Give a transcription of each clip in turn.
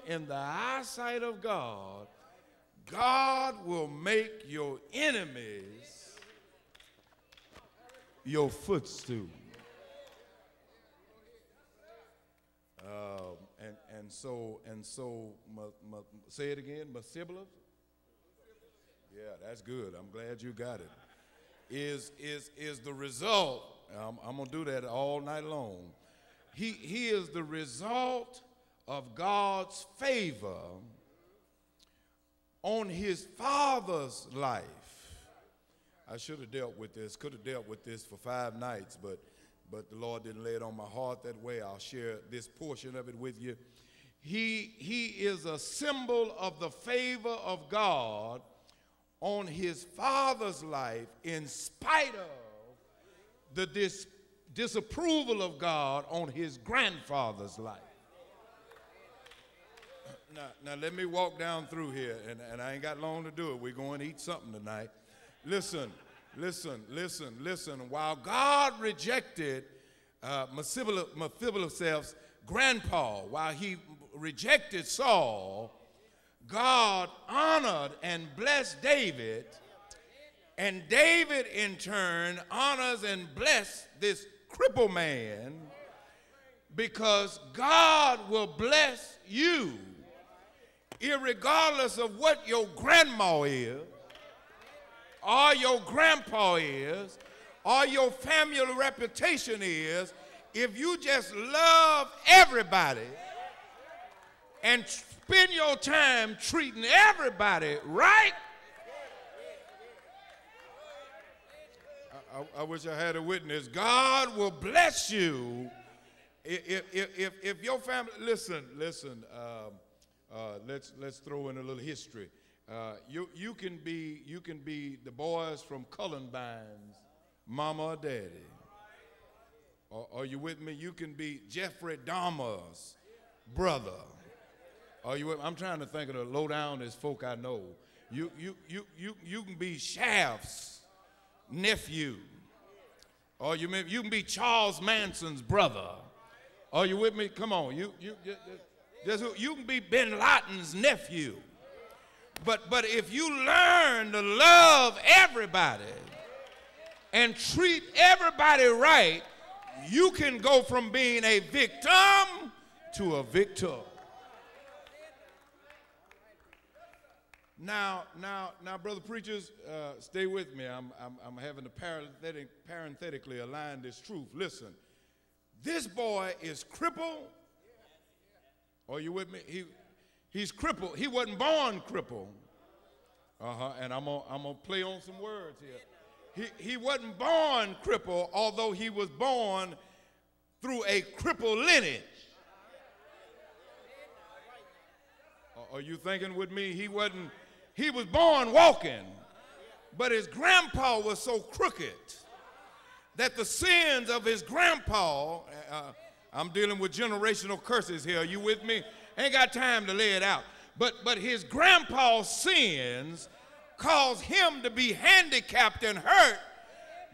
in the eyesight of God, God will make your enemies your footstool. Say it again, Masibla? Yeah, that's good. I'm glad you got it. Is the result, I'm going to do that all night long. He is the result of God's favor on his father's life. I should have dealt with this, could have dealt with this for 5 nights, but the Lord didn't lay it on my heart that way. I'll share this portion of it with you. He is a symbol of the favor of God on his father's life in spite of the disapproval of God on his grandfather's life. Now let me walk down through here, and I ain't got long to do it. We're going to eat something tonight. Listen. While God rejected Mephibosheth's grandpa, while he rejected Saul, God honored and blessed David, and David in turn honors and blessed this crippled man, because God will bless you irregardless of what your grandma is, or your grandpa is, or your family reputation is. If you just love everybody and spend your time treating everybody right. I wish I had a witness. God will bless you if your family. Listen. Let's throw in a little history. You can be the boys from Cullenbine's mama or daddy. Are you with me? You can be Jeffrey Dahmer's brother. Are you with me? I'm trying to think of the low downest folk I know. You can be Shaft's nephew. Or you can be Charles Manson's brother. Are you with me? Come on. You can be Bin Laden's nephew. But if you learn to love everybody and treat everybody right, you can go from being a victim to a victor. Now, brother preachers, stay with me. I'm having to parenthetically align this truth. Listen, this boy is crippled. Are you with me? He's crippled. He wasn't born crippled. And I'm gonna play on some words here. He wasn't born crippled, although he was born through a crippled lineage. Are you thinking with me? He was born walking, but his grandpa was so crooked that the sins of his grandpa, I'm dealing with generational curses here. Are you with me? Ain't got time to lay it out. But his grandpa's sins caused him to be handicapped and hurt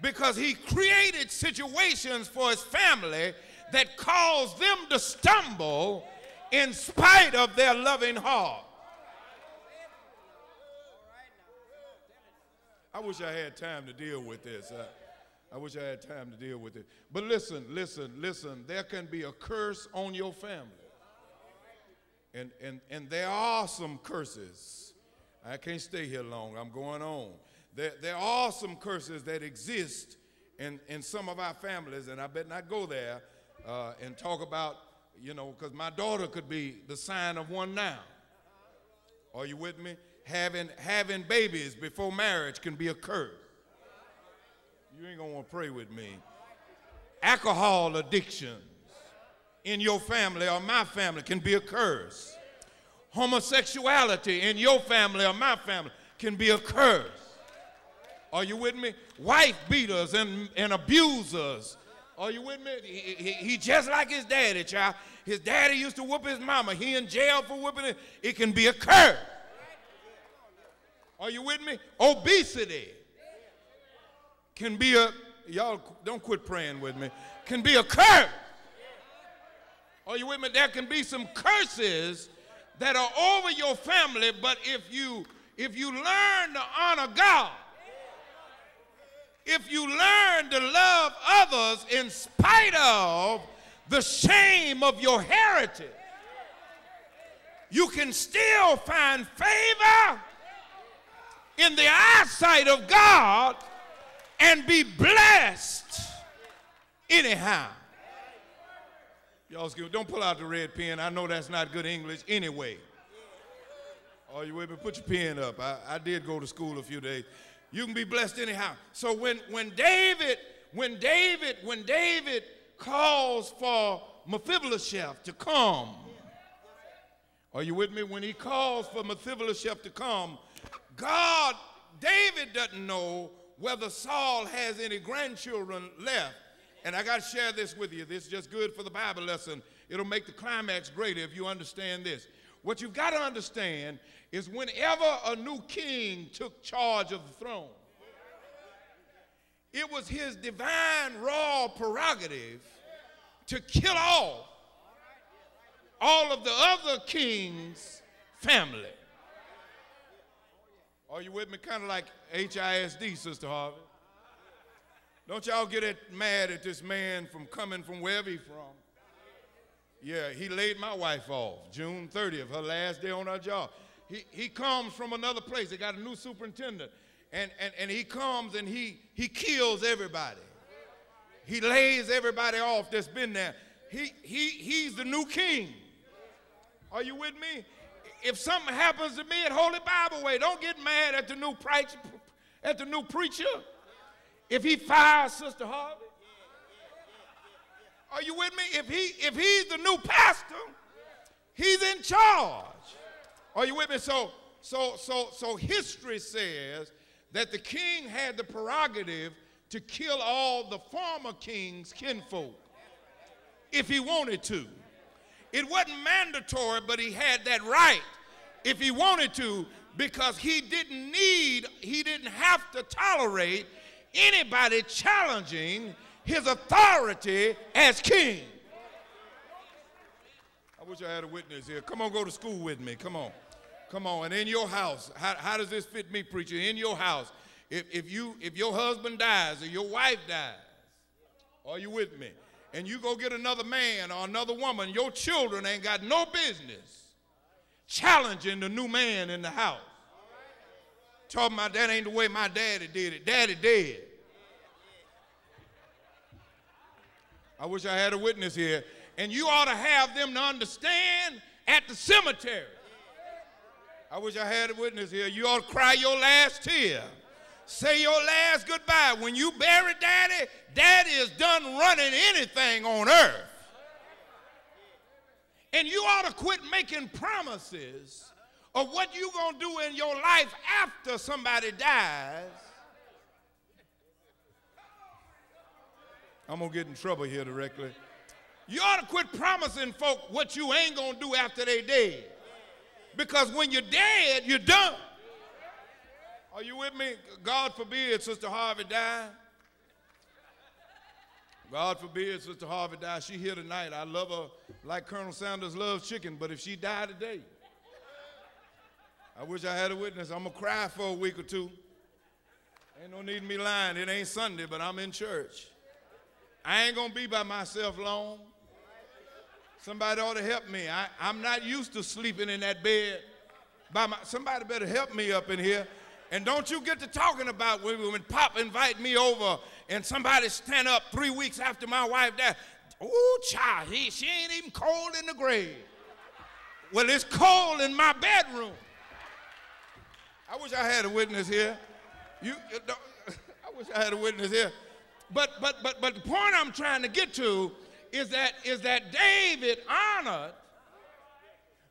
because he created situations for his family that caused them to stumble in spite of their loving heart. I wish I had time to deal with this. I wish I had time to deal with it. But listen. There can be a curse on your family. And there are some curses. I can't stay here long. I'm going on. There are some curses that exist in some of our families, and I better not go there and talk about, because my daughter could be the sign of one now. Are you with me? Having babies before marriage can be a curse. You ain't gonna want to pray with me. Alcohol addictions in your family or my family can be a curse. Homosexuality in your family or my family can be a curse. Are you with me? Wife beaters and abusers. Are you with me? He just like his daddy, child. His daddy used to whoop his mama. He in jail for whooping it. It can be a curse. Are you with me? Obesity can be y'all don't quit praying with me, can be a curse. Are you with me? There can be some curses that are over your family, but if you learn to honor God, if you learn to love others in spite of the shame of your heritage, you can still find favor in the eyesight of God and be blessed anyhow. Y'all don't pull out the red pen. I know that's not good English anyway. Are you with me? Put your pen up. I did go to school a few days. You can be blessed anyhow. So when David calls for Mephibosheth to come, are you with me? When he calls for Mephibosheth to come, David doesn't know whether Saul has any grandchildren left. And I got to share this with you. This is just good for the Bible lesson. It'll make the climax greater if you understand this. What you've got to understand is whenever a new king took charge of the throne, it was his divine royal prerogative to kill off all of the other king's family. Are you with me? Kind of like HISD, Sister Harvey. Don't y'all get mad at this man from coming from wherever he's from. Yeah, he laid my wife off June 30th, her last day on her job. He comes from another place. They got a new superintendent. And he comes and he kills everybody. He lays everybody off that's been there. He's the new king. Are you with me? If something happens to me at Holy Bible Way, don't get mad at the new preacher. If he fires Sister Harvey. Are you with me? If he's the new pastor, he's in charge. Are you with me? So history says that the king had the prerogative to kill all the former king's kinfolk if he wanted to. It wasn't mandatory, but he had that right if he wanted to, because he didn't have to tolerate anybody challenging his authority as king. I wish I had a witness here. Come on, go to school with me. Come on. Come on. And in your house, how does this fit me, preacher? In your house, if your husband dies or your wife dies, are you with me? And you go get another man or another woman, your children ain't got no business challenging the new man in the house. Talking about that ain't the way my daddy did it. Daddy dead. I wish I had a witness here. And you ought to have them to understand at the cemetery. I wish I had a witness here. You ought to cry your last tear. Say your last goodbye. When you bury daddy, daddy is done running anything on earth. And you ought to quit making promises of what you're going to do in your life after somebody dies. I'm going to get in trouble here directly. You ought to quit promising folk what you ain't going to do after they dead. Because when you're dead, you're done. Are you with me? God forbid Sister Harvey die. God forbid Sister Harvey die. She here tonight. I love her like Colonel Sanders loves chicken, but if she died today, I wish I had a witness. I'm going to cry for a week or two. Ain't no need me lying. It ain't Sunday, but I'm in church. I ain't going to be by myself long. Somebody ought to help me. I'm not used to sleeping in that bed. Somebody better help me up in here. And don't you get to talking about when Pop invite me over and somebody stand up 3 weeks after my wife died. Ooh, child, she ain't even cold in the grave. Well, it's cold in my bedroom. I wish I had a witness here. I wish I had a witness here. But the point I'm trying to get to is that David honored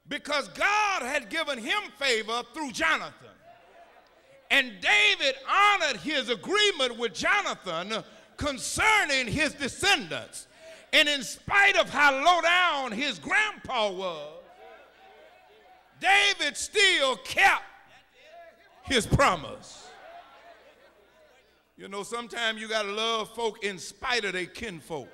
because God had given him favor through Jonathan. And David honored his agreement with Jonathan concerning his descendants. And in spite of how low down his grandpa was, David still kept his promise. You know, sometimes you got to love folk in spite of their kinfolk.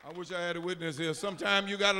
I wish I had a witness here. Sometime you got to